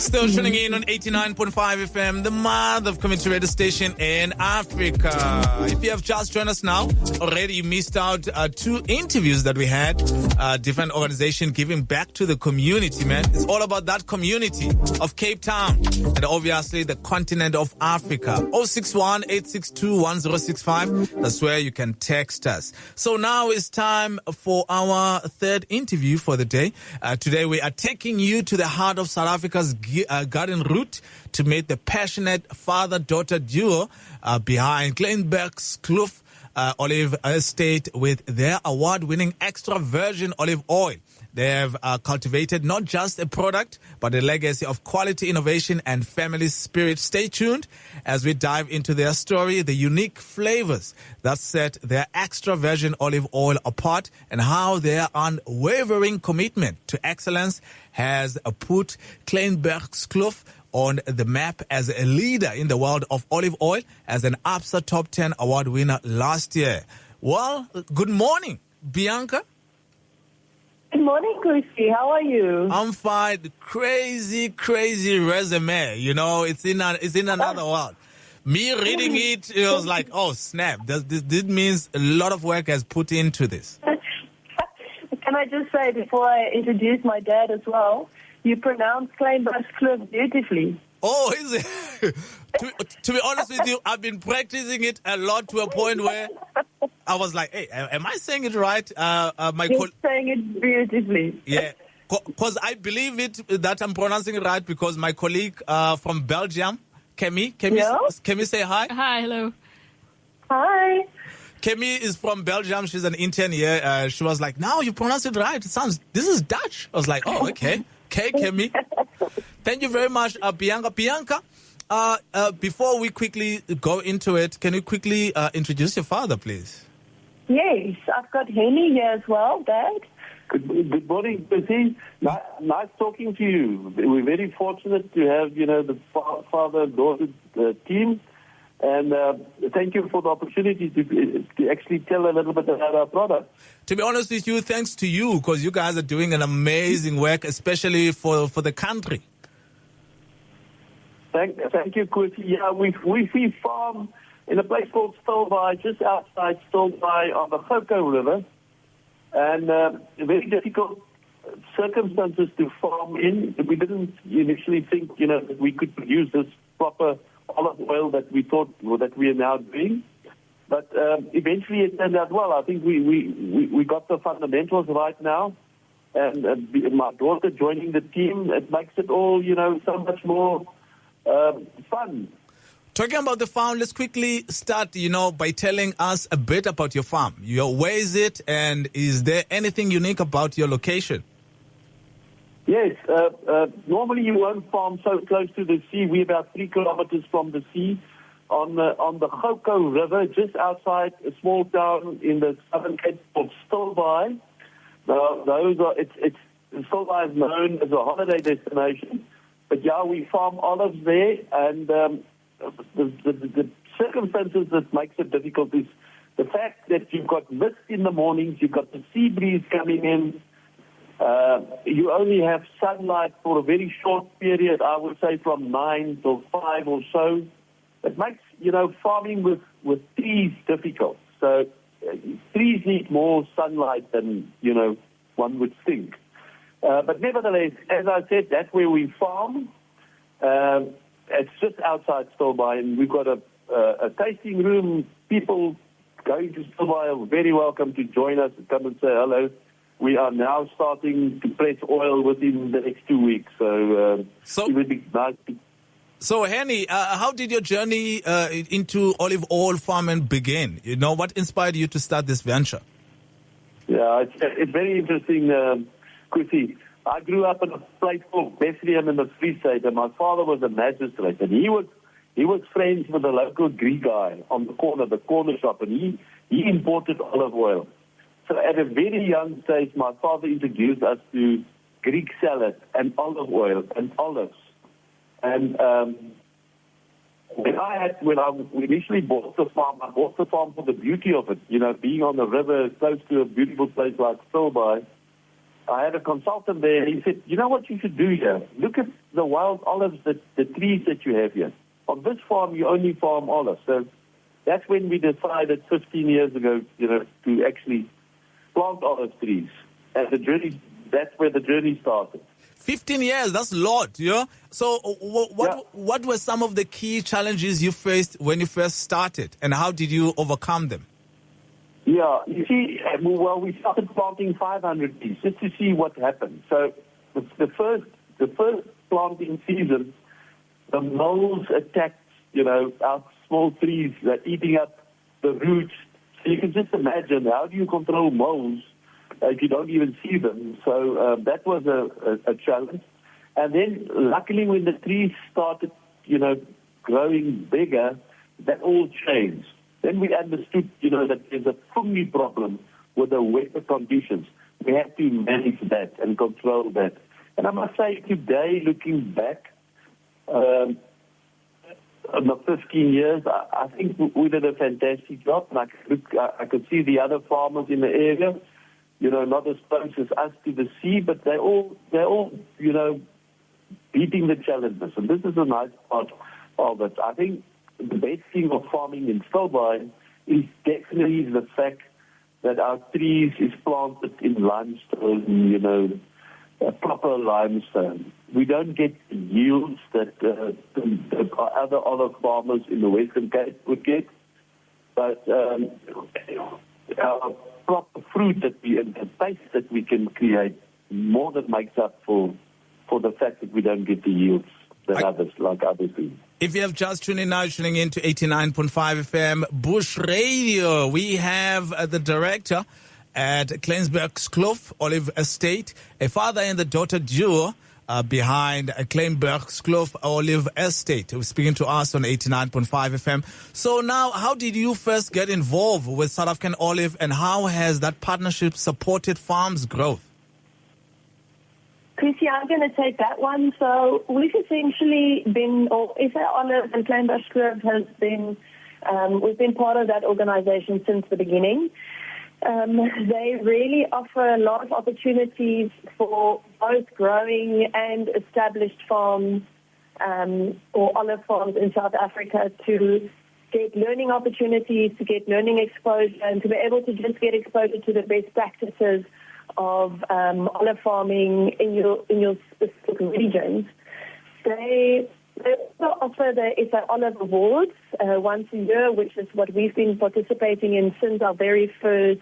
Still tuning in on 89.5 FM, the mother of community radio station in Africa. If you have just joined us now, already you missed out two interviews that we had, different organization giving back to the community, man. It's all about that community of Cape Town and obviously the continent of Africa. 061-862-1065. That's where you can text us. So now it's time for our third interview for the day. Today we are taking you to the heart of South Africa's garden route to meet the passionate father-daughter duo behind Kleinbergskloof Olive Estate with their award-winning extra virgin olive oil. They have cultivated not just a product, but a legacy of quality innovation and family spirit. Stay tuned as we dive into their story, the unique flavors that set their extra virgin olive oil apart, and how their unwavering commitment to excellence has put Kleinbergskloof on the map as a leader in the world of olive oil, as an ABSA Top 10 award winner last year. Well, good morning, Bianka. Good morning, Christy. How are you? I'm fine. Crazy resume. You know, it's in another world. Me reading it, it was like, oh, snap. This means a lot of work has put into this. Can I just say, before I introduce my dad as well, you pronounce Kleinbergskloof beautifully. Oh, is it? to be honest with you, I've been practicing it a lot to a point where I was like, hey, am I saying it right? You're saying it beautifully. Yeah, because I believe it that I'm pronouncing it right, because my colleague from Belgium, Kemi say hi? Hi, hello. Hi. Kemi is from Belgium. She's an intern here. She was like, no, you pronounce it right. This is Dutch. I was like, oh, okay. Okay, Kemi. Thank you very much, Bianca. Bianca, before we quickly go into it, can you quickly introduce your father, please? Yes, I've got Hennie here as well, Dad. Good morning, Chrissy. Nice talking to you. We're very fortunate to have, the father-daughter team. And thank you for the opportunity to actually tell a little bit about our product. To be honest with you, thanks to you, because you guys are doing an amazing work, especially for the country. Thank you, Chrissy. Yeah, we farm in a place called Stilbaai, just outside Stilbaai on the Volschenk River. And very difficult circumstances to farm in. We didn't initially think, that we could produce this proper olive oil that we thought that we are now doing. But eventually it turned out well. I think we got the fundamentals right now. And my daughter joining the team, it makes it all, so much more fun. Talking about the farm, let's quickly start, by telling us a bit about your farm. Where is it, and is there anything unique about your location? Yes, normally you won't farm so close to the sea. We're about 3 kilometers from the sea on the Volschenk River, just outside a small town in the southern Cape called Stilbaai. Stilbaai is known as a holiday destination, but yeah, we farm olives there, and the circumstances that makes it difficult is the fact that you've got mist in the mornings, you've got the sea breeze coming in. You only have sunlight for a very short period, I would say from 9 till 5 or so. It makes, farming with trees difficult. So trees need more sunlight than, one would think. But nevertheless, as I said, that's where we farm. It's just outside Stilbaai, and we've got a tasting room. People going to Stilbaai are very welcome to join us and come and say hello. We are now starting to press oil within the next 2 weeks, so it would be nice. So, Hennie, how did your journey into olive oil farming begin? What inspired you to start this venture? Yeah, it's very interesting, Chrissy. I grew up in a place called Bethlehem in the Free State, and my father was a magistrate, and he was friends with a local Greek guy on the corner shop, and he imported olive oil. So at a very young stage, my father introduced us to Greek salad and olive oil and olives. And when I initially bought the farm, I bought the farm for the beauty of it, being on the river close to a beautiful place like Stilbaai. I had a consultant there, and he said, you know what you should do here? Look at the wild olives, the trees that you have here. On this farm, you only farm olives. So that's when we decided 15 years ago, to actually plant olive trees. And that's where the journey started. 15 years, that's a lot, So what were some of the key challenges you faced when you first started, and how did you overcome them? Yeah, you see, well, we started planting 500 trees just to see what happened. So the first planting season, the moles attacked, our small trees. They're eating up the roots. So you can just imagine, how do you control moles if you don't even see them? So that was a challenge. And then, luckily, when the trees started, growing bigger, that all changed. Then we understood, that there's a fungi problem with the weather conditions. We have to manage that and control that. And I must say, today, looking back, on the 15 years, I think we did a fantastic job. And I could see the other farmers in the area, not as close as us to the sea, but they're all, beating the challenges. And this is a nice part of it. I think the best thing of farming in Stilbaai is definitely the fact that our trees is planted in limestone, a proper limestone. We don't get yields that the other olive farmers in the Western Cape would get, but our proper fruit and the taste that we can create more than makes up for the fact that we don't get the yields that others do. If you have just tuned in now, tuning in to 89.5 FM Bush Radio, we have the director at Kleinbergskloof Olive Estate, a father and the daughter duo behind Kleinbergskloof Olive Estate, who's speaking to us on 89.5 FM. So now, how did you first get involved with South African Olive, and how has that partnership supported farms' growth? Chrissy, I'm going to take that one. So we've essentially been, or SA Olive and Kleinbergskloof has been, we've been part of that organization since the beginning. They really offer a lot of opportunities for both growing and established farms or olive farms in South Africa to get learning opportunities, to get learning exposure, and to be able to just get exposure to the best practices of olive farming in your specific regions. They also offer the SA Olive Awards once a year, which is what we've been participating in since our very first,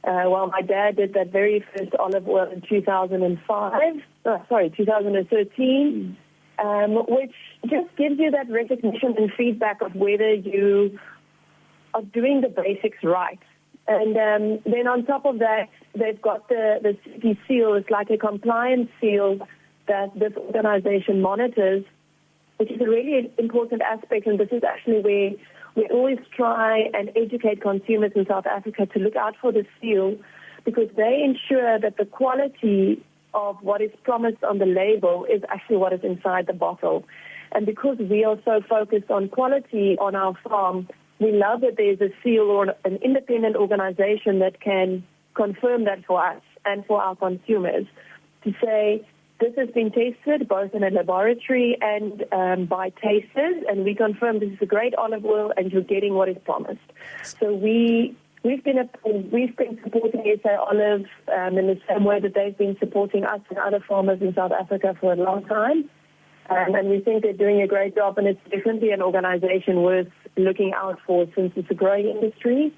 my dad did that very first olive oil in 2013, which just gives you that recognition and feedback of whether you are doing the basics right. And then on top of that, they've got the CP seal. It's like a compliance seal that this organization monitors, which is a really important aspect. And this is actually where we always try and educate consumers in South Africa to look out for the seal, because they ensure that the quality of what is promised on the label is actually what is inside the bottle. And because we are so focused on quality on our farm, we love that there's a seal or an independent organization that can confirm that for us and for our consumers to say, this has been tested both in a laboratory and by tasters, and we confirm this is a great olive oil and you're getting what is promised. So we've been supporting SA Olive in the same way that they've been supporting us and other farmers in South Africa for a long time. And we think they're doing a great job, and it's definitely an organization worth looking out for since it's a growing industry.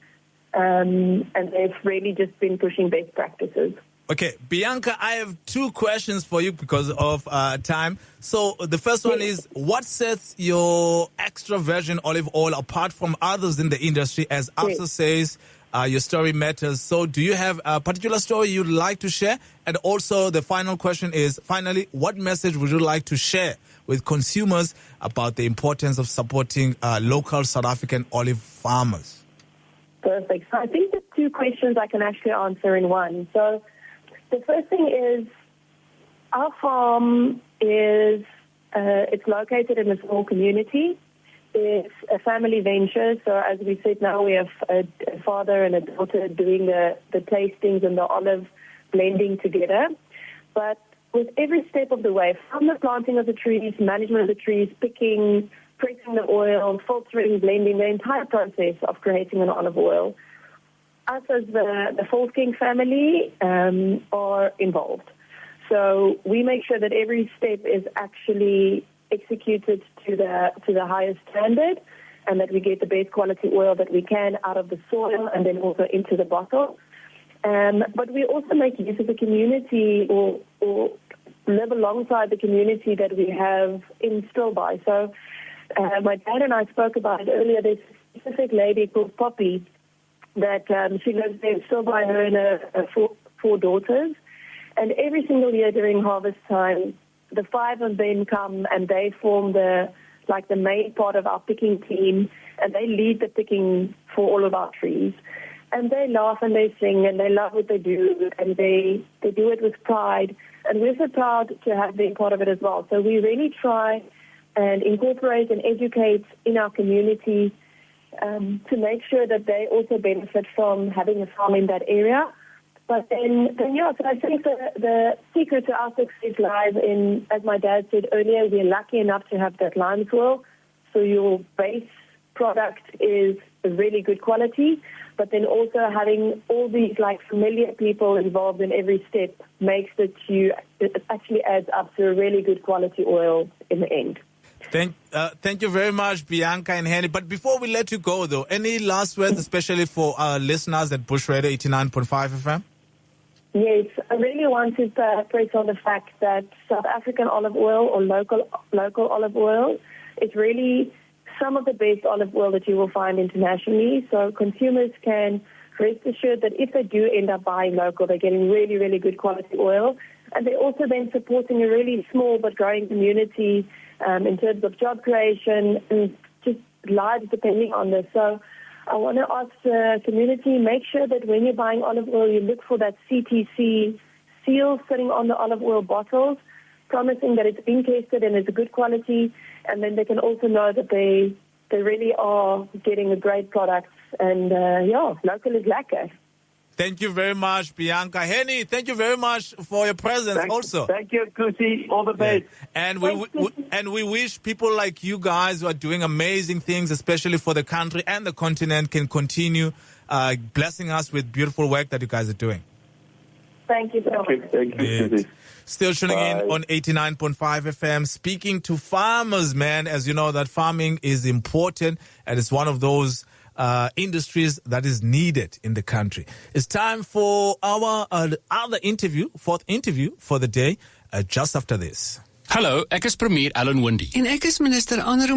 And they've really just been pushing best practices. Okay, Bianca, I have two questions for you because of time. So the first one is, what sets your extra virgin olive oil apart from others in the industry? As Absa says, your story matters. So do you have a particular story you'd like to share? And also the final question is, finally, what message would you like to share with consumers about the importance of supporting local South African olive farmers? Perfect. So I think the two questions I can actually answer in one. So the first thing is, our farm is, it's located in a small community. It's a family venture. So as we said, now we have a father and a daughter doing the tastings and the olive blending together. But with every step of the way, from the planting of the trees, management of the trees, picking, pressing the oil, filtering, blending, the entire process of creating an olive oil, us as the Volschenk family are involved. So we make sure that every step is actually executed to the highest standard, and that we get the best quality oil that we can out of the soil and then also into the bottle. But we also make use of the community or live alongside the community that we have in Stilbaai. So my dad and I spoke about it earlier. There's a specific lady called Poppy that she lives there still by her and her four daughters. And every single year during harvest time, the 5 of them come and they form the main part of our picking team, and they lead the picking for all of our trees. And they laugh and they sing and they love what they do, and they do it with pride. And we're so proud to have been part of it as well. So we really try and incorporate and educate in our community to make sure that they also benefit from having a farm in that area. But then so I think the secret to our success lies in, as my dad said earlier, we're lucky enough to have that lime soil. So your base product is a really good quality, but then also having all these familiar people involved in every step makes it actually adds up to a really good quality oil in the end. Thank you very much, Bianca and Hennie. But before we let you go, though, any last words, especially for our listeners at Bush Radio 89.5 FM? Yes, I really want to press on the fact that South African olive oil or local olive oil is really some of the best olive oil that you will find internationally. So consumers can rest assured that if they do end up buying local, they're getting really, really good quality oil. And they're also then supporting a really small but growing community in terms of job creation and just lives depending on this. So I want to ask the community, make sure that when you're buying olive oil, you look for that CTC seal sitting on the olive oil bottles, promising that it's been tested and it's a good quality, and then they can also know that they really are getting a great product. And, local is lekker. Thank you very much, Bianca. Hennie, thank you very much for your presence also. Thank you, Kusi. All the best. Yeah. And we wish people like you guys who are doing amazing things, especially for the country and the continent, can continue blessing us with beautiful work that you guys are doing. Thank you so much. Thank you, Kusi. Still tuning in on 89.5 FM, speaking to farmers, man. As you know, that farming is important, and it's one of those industries that is needed in the country. It's time for our fourth interview for the day, just after this. Hallo, ek is Premier Alan Windy. En ek is Minister Anne